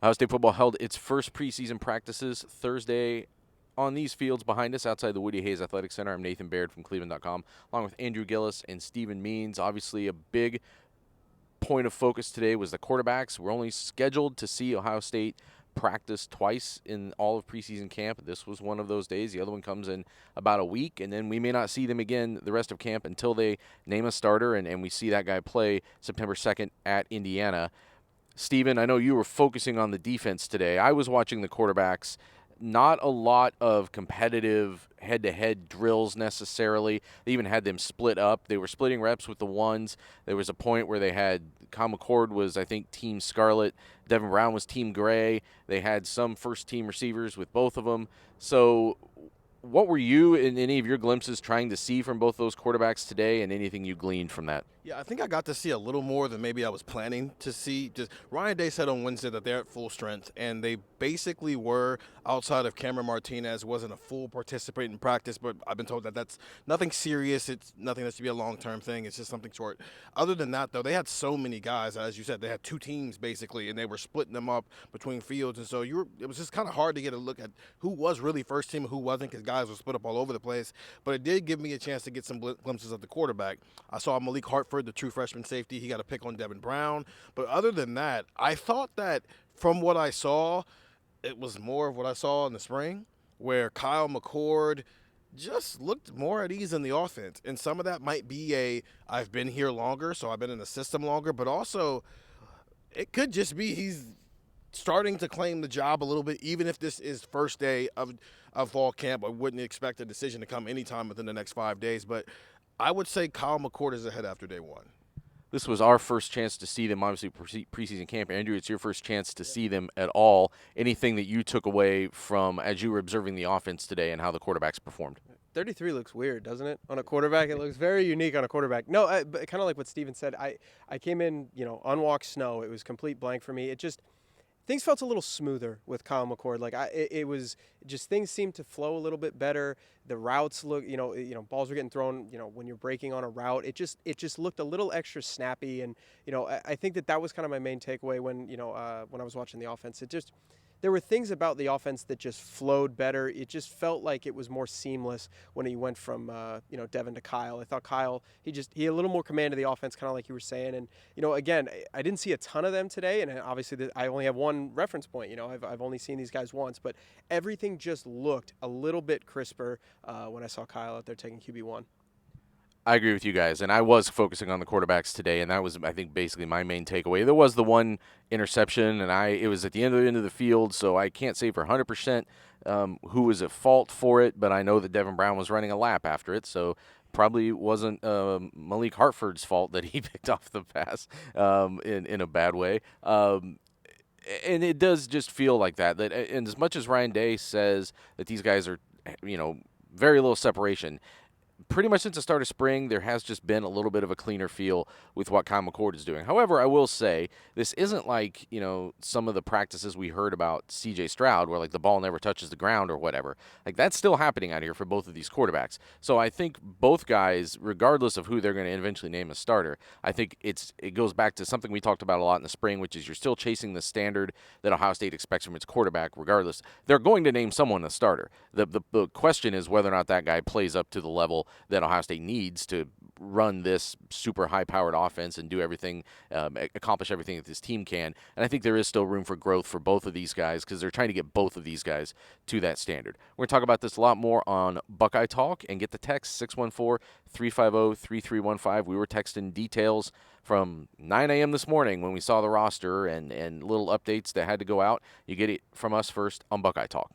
Ohio State football held its first preseason practices Thursday on these fields behind us outside the Woody Hayes Athletic Center. I'm Nathan Baird from cleveland.com, along with Andrew Gillis and Stephen Means. Obviously, a big point of focus today was the quarterbacks. We're only scheduled to see Ohio State practice twice in all of preseason camp. This was one of those days. The other one comes in about a week, and then we may not see them again the rest of camp until they name a starter, and we see that guy play September 2nd at Indiana. Steven, I know you were focusing on the defense today. I was watching the quarterbacks. Not a lot of competitive head-to-head drills necessarily. They even had them split up. They were splitting reps with the ones. There was a point where they had Kyle McCord was, I think, Team Scarlet. Devin Brown was Team Gray. They had some first-team receivers with both of them. So what were you, in any of your glimpses, trying to see from both those quarterbacks today, and anything you gleaned from that? Yeah, I think I got to see a little more than maybe I was planning to see. Just Ryan Day said on Wednesday that they're at full strength, and they basically were, outside of Cameron Martinez, wasn't a full participant in practice, but I've been told that that's nothing serious. It's nothing that should be a long-term thing. It's just something short. Other than that, though, they had so many guys. As you said, they had two teams, basically, and they were splitting them up between fields, and so it was just kind of hard to get a look at who was really first team and who wasn't, because guys were split up all over the place. But it did give me a chance to get some glimpses of the quarterback. I saw Malik Hartford, the true freshman safety. He got a pick on Devin Brown. But other than that, I thought that from what I saw, it was more of what I saw in the spring, where Kyle McCord just looked more at ease in the offense. And some of that might be I've been here longer, so I've been in the system longer, but also it could just be he's starting to claim the job a little bit, even if this is first day of fall camp. I wouldn't expect a decision to come anytime within the next 5 days, but I would say Kyle McCord is ahead after day one. This was our first chance to see them, obviously, preseason camp. Andrew, it's your first chance to see them at all. Anything that you took away from, as you were observing the offense today and how the quarterbacks performed? 33 looks weird, doesn't it, on a quarterback? It looks very unique on a quarterback. No, but kind of like what Steven said. I came in, unwalked snow. It was complete blank for me. It just – things felt a little smoother with Kyle McCord. Like it was just, things seemed to flow a little bit better. The routes look, balls were getting thrown. When you're breaking on a route, it just looked a little extra snappy. And I think that was kind of my main takeaway when I was watching the offense. There were things about the offense that just flowed better. It just felt like it was more seamless when he went from Devin to Kyle. I thought Kyle, he had a little more command of the offense, kind of like you were saying. And again, I didn't see a ton of them today, and obviously I only have one reference point. I've only seen these guys once, but everything just looked a little bit crisper when I saw Kyle out there taking QB1. I agree with you guys, and I was focusing on the quarterbacks today, and that was, I think, basically my main takeaway. There was the one interception, and it was at the end of the field, so I can't say for 100% who was at fault for it, but I know that Devin Brown was running a lap after it, so probably wasn't Malik Hartford's fault that he picked off the pass in a bad way. And it does just feel like that. And as much as Ryan Day says that these guys are, very little separation, pretty much since the start of spring, there has just been a little bit of a cleaner feel with what Kyle McCord is doing. However, I will say this isn't like, some of the practices we heard about C.J. Stroud where, like, the ball never touches the ground or whatever. Like, that's still happening out here for both of these quarterbacks. So I think both guys, regardless of who they're going to eventually name as starter, I think it goes back to something we talked about a lot in the spring, which is you're still chasing the standard that Ohio State expects from its quarterback regardless. They're going to name someone a starter. The question is whether or not that guy plays up to the level that Ohio State needs to run this super high-powered offense and do everything, accomplish everything that this team can. And I think there is still room for growth for both of these guys because they're trying to get both of these guys to that standard. We're going to talk about this a lot more on Buckeye Talk, and get the text 614-350-3315. We were texting details from 9 a.m. this morning when we saw the roster and little updates that had to go out. You get it from us first on Buckeye Talk.